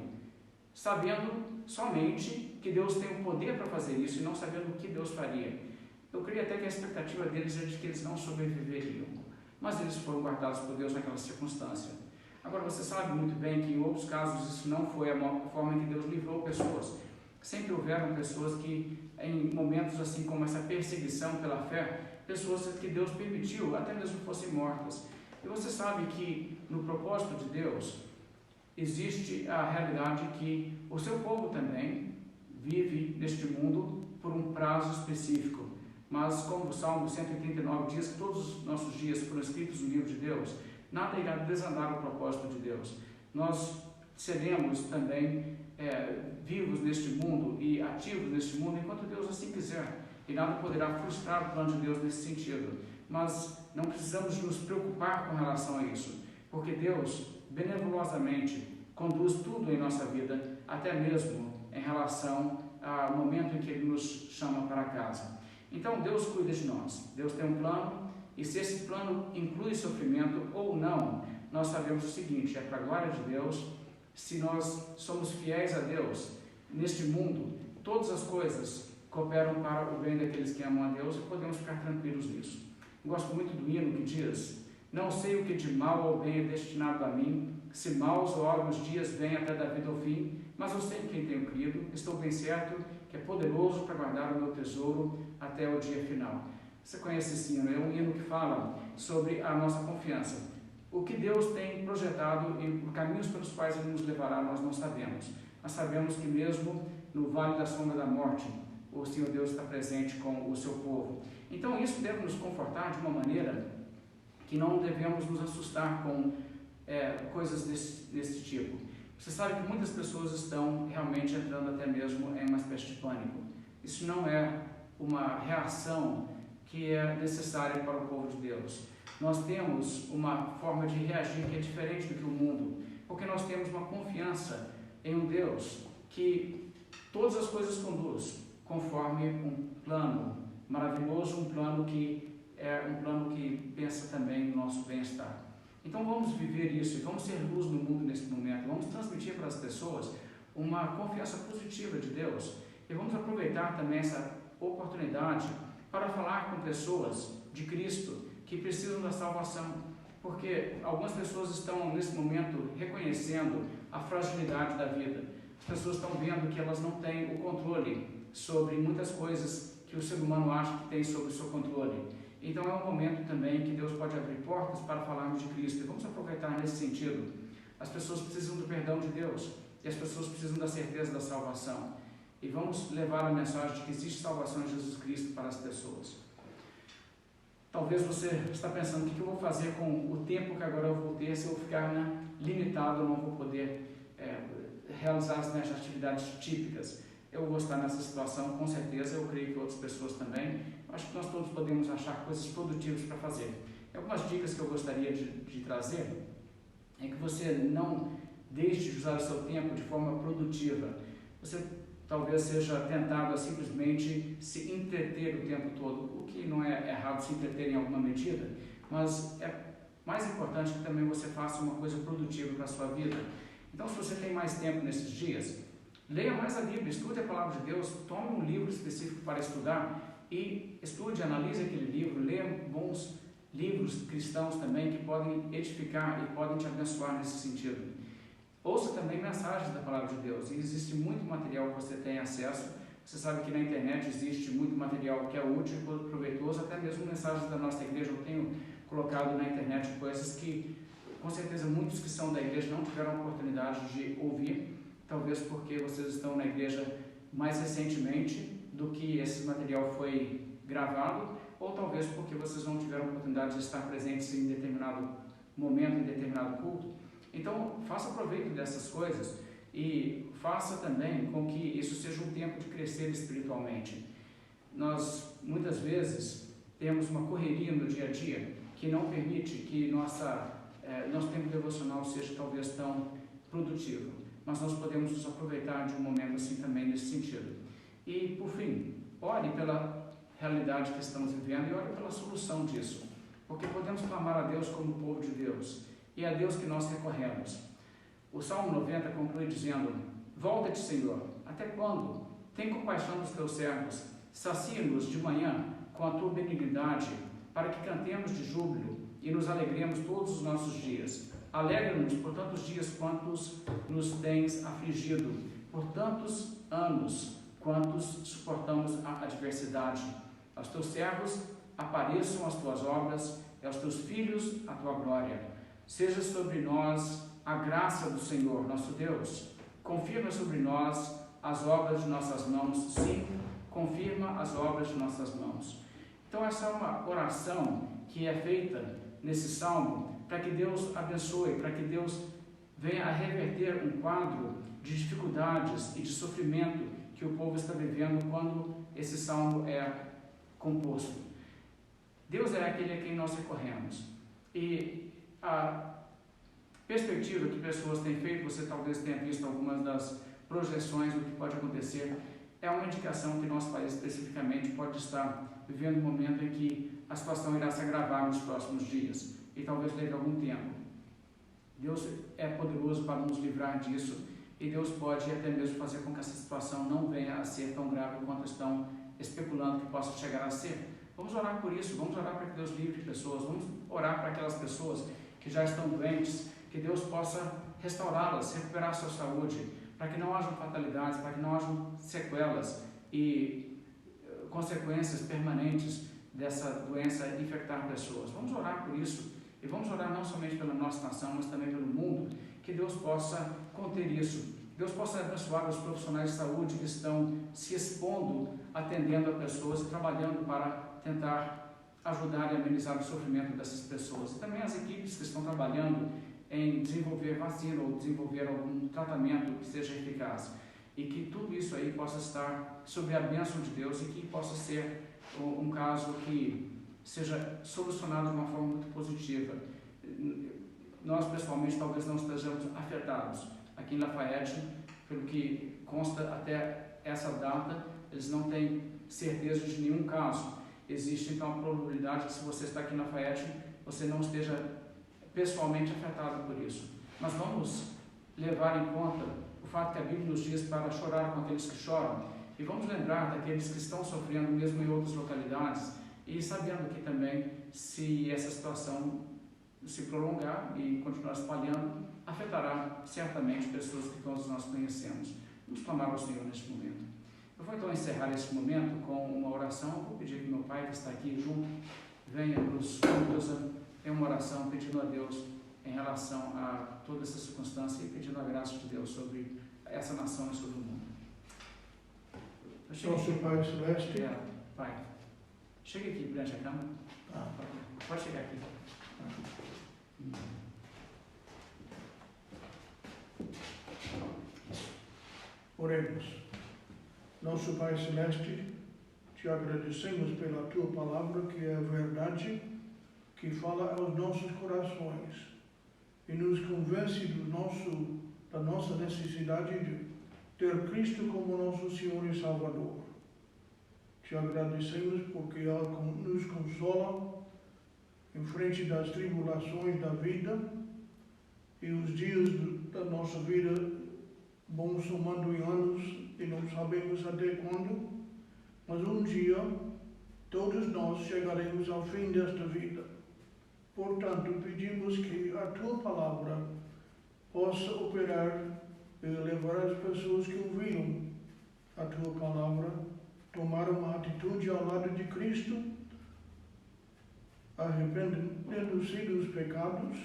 sabendo somente que Deus tem o poder para fazer isso e não sabendo o que Deus faria. Eu creio até que a expectativa deles é de que eles não sobreviveriam, mas eles foram guardados por Deus naquela circunstância. Agora, você sabe muito bem que em outros casos isso não foi a forma em que Deus livrou pessoas. Sempre houveram pessoas que, em momentos assim como essa perseguição pela fé, pessoas que Deus permitiu, até mesmo fossem mortas. E você sabe que no propósito de Deus existe a realidade que o seu povo também vive neste mundo por um prazo específico. Mas como o Salmo 139 diz que todos os nossos dias foram escritos no livro de Deus, nada irá desandar o propósito de Deus. Nós seremos também vivos neste mundo e ativos neste mundo enquanto Deus assim quiser. E nada poderá frustrar o plano de Deus nesse sentido. Mas não precisamos nos preocupar com relação a isso, porque Deus benevolosamente conduz tudo em nossa vida, até mesmo em relação ao momento em que Ele nos chama para casa. Então Deus cuida de nós, Deus tem um plano, e se esse plano inclui sofrimento ou não, nós sabemos o seguinte: é para a glória de Deus. Se nós somos fiéis a Deus, neste mundo, todas as coisas cooperam para o bem daqueles que amam a Deus, e podemos ficar tranquilos nisso. Gosto muito do hino que diz: não sei o que de mal ou bem é destinado a mim, se maus ou alguns dias vêm até da vida ao fim, mas eu sei em quem tenho crido, estou bem certo que é poderoso para guardar o meu tesouro até o dia final. Você conhece esse hino? É um hino que fala sobre a nossa confiança. O que Deus tem projetado e os caminhos pelos quais Ele nos levará, nós não sabemos. Mas sabemos que mesmo no vale da sombra da morte, o Senhor Deus está presente com o seu povo. Então isso deve nos confortar de uma maneira que não devemos nos assustar com coisas desse tipo. Você sabe que muitas pessoas estão realmente entrando até mesmo em uma espécie de pânico. Isso não é uma reação que é necessária para o povo de Deus. Nós temos uma forma de reagir que é diferente do que o mundo, porque nós temos uma confiança em um Deus que todas as coisas conduz conforme um plano maravilhoso, um plano que é um plano que pensa também no nosso bem-estar. Então vamos viver isso e vamos ser luz no mundo nesse momento, vamos transmitir para as pessoas uma confiança positiva de Deus e vamos aproveitar também essa oportunidade para falar com pessoas de Cristo que precisam da salvação, porque algumas pessoas estão nesse momento reconhecendo a fragilidade da vida. As pessoas estão vendo que elas não têm o controle sobre muitas coisas que o ser humano acha que tem sob o seu controle. Então é um momento também que Deus pode abrir portas para falarmos de Cristo, e vamos aproveitar nesse sentido. As pessoas precisam do perdão de Deus, e as pessoas precisam da certeza da salvação, e vamos levar a mensagem de que existe salvação em Jesus Cristo para as pessoas. Talvez você está pensando: o que eu vou fazer com o tempo que agora eu vou ter? Se eu ficar limitado, eu não vou poder realizar as minhas atividades típicas. Eu vou estar nessa situação, com certeza, eu creio que outras pessoas também. Acho que nós todos podemos achar coisas produtivas para fazer. Algumas dicas que eu gostaria de trazer é que você não deixe de usar o seu tempo de forma produtiva. Você talvez seja tentado a simplesmente se entreter o tempo todo, o que não é errado se entreter em alguma medida, mas é mais importante que também você faça uma coisa produtiva para a sua vida. Então, se você tem mais tempo nesses dias, leia mais a Bíblia, estude a Palavra de Deus, tome um livro específico para estudar e estude, analise aquele livro, leia bons livros cristãos também que podem edificar e podem te abençoar nesse sentido. Ouça também mensagens da Palavra de Deus, e existe muito material que você tem acesso. Você sabe que na internet existe muito material que é útil e proveitoso, até mesmo mensagens da nossa igreja. Eu tenho colocado na internet coisas que, com certeza, muitos que são da igreja não tiveram a oportunidade de ouvir, talvez porque vocês estão na igreja mais recentemente do que esse material foi gravado, ou talvez porque vocês não tiveram a oportunidade de estar presentes em determinado momento, em determinado culto. Então, faça proveito dessas coisas e faça também com que isso seja um tempo de crescer espiritualmente. Nós, muitas vezes, temos uma correria no dia a dia que não permite que nosso tempo devocional seja talvez tão produtivo. mas nós podemos nos aproveitar de um momento assim também nesse sentido. E, por fim, ore pela realidade que estamos vivendo e ore pela solução disso, porque podemos clamar a Deus como povo de Deus, e é a Deus que nós recorremos. O Salmo 90 conclui dizendo: volta-te, Senhor, até quando? Tem compaixão dos teus servos, sacia-nos de manhã com a tua benignidade, para que cantemos de júbilo e nos alegremos todos os nossos dias. Alegra-nos por tantos dias quantos nos tens afligido, por tantos anos quantos suportamos a adversidade. Aos teus servos apareçam as tuas obras, e aos teus filhos a tua glória. Seja sobre nós a graça do Senhor, nosso Deus. Confirma sobre nós as obras de nossas mãos. Sim, confirma as obras de nossas mãos. Então essa é uma oração que é feita nesse salmo para que Deus abençoe, para que Deus venha a reverter um quadro de dificuldades e de sofrimento que o povo está vivendo quando esse salmo é composto. Deus é aquele a quem nós recorremos. E a perspectiva que pessoas têm feito, você talvez tenha visto algumas das projeções do que pode acontecer, é uma indicação que nosso país especificamente pode estar vivendo um momento em que a situação irá se agravar nos próximos dias, e talvez leve algum tempo. Deus é poderoso para nos livrar disso, e Deus pode até mesmo fazer com que essa situação não venha a ser tão grave quanto estão especulando que possa chegar a ser. Vamos orar por isso, vamos orar para que Deus livre pessoas, vamos orar para aquelas pessoas que já estão doentes, que Deus possa restaurá-las, recuperar a sua saúde, para que não hajam fatalidades, para que não hajam sequelas e consequências permanentes dessa doença infectar pessoas. Vamos orar por isso, e vamos orar não somente pela nossa nação, mas também pelo mundo, que Deus possa conter isso. Deus possa abençoar os profissionais de saúde que estão se expondo, atendendo a pessoas e trabalhando para tentar ajudar e amenizar o sofrimento dessas pessoas. E também as equipes que estão trabalhando em desenvolver vacina ou desenvolver algum tratamento que seja eficaz. E que tudo isso aí possa estar sob a bênção de Deus e que possa ser um caso que seja solucionado de uma forma muito positiva. Nós, pessoalmente, talvez não estejamos afetados. Aqui em Lafayette, pelo que consta até essa data, eles não têm certeza de nenhum caso. Existe, então, a probabilidade que, se você está aqui em Lafayette, você não esteja pessoalmente afetado por isso. Mas vamos levar em conta o fato que a Bíblia nos diz para chorar com aqueles que choram, e vamos lembrar daqueles que estão sofrendo mesmo em outras localidades, e sabendo que também, se essa situação se prolongar e continuar espalhando, afetará certamente pessoas que todos nós conhecemos. Vamos clamar ao Senhor neste momento. Eu vou então encerrar este momento com uma oração. Vou pedir que meu Pai, que está aqui junto, venha nos conduzir em uma oração pedindo a Deus em relação a toda essa circunstância e pedindo a graça de Deus sobre essa nação e sobre o mundo. Nosso Pai Celeste. Pai, chega aqui perante a cama. Pode chegar aqui. Oremos. Nosso Pai Celeste, te agradecemos pela tua palavra, que é a verdade, que fala aos nossos corações e nos convence da nossa necessidade de ter Cristo como nosso Senhor e Salvador. Te agradecemos porque Ele nos consola em frente das tribulações da vida, e os dias da nossa vida vão somando em anos e não sabemos até quando, mas um dia todos nós chegaremos ao fim desta vida. Portanto, pedimos que a tua palavra possa operar e levar as pessoas que ouviram a tua palavra a tomar uma atitude ao lado de Cristo, arrependendo-se dos pecados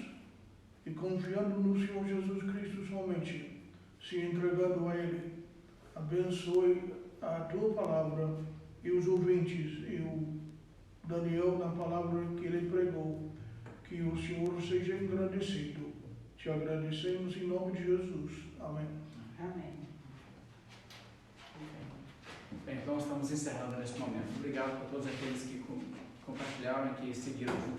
e confiando no Senhor Jesus Cristo somente, se entregando a Ele. Abençoe a tua palavra e os ouvintes e o Daniel na palavra que ele pregou. Que o Senhor seja engrandecido. Te agradecemos em nome de Jesus. Amém. Amém. Bem, então estamos encerrando neste momento. Obrigado por todos aqueles que compartilharam e que seguiram junto.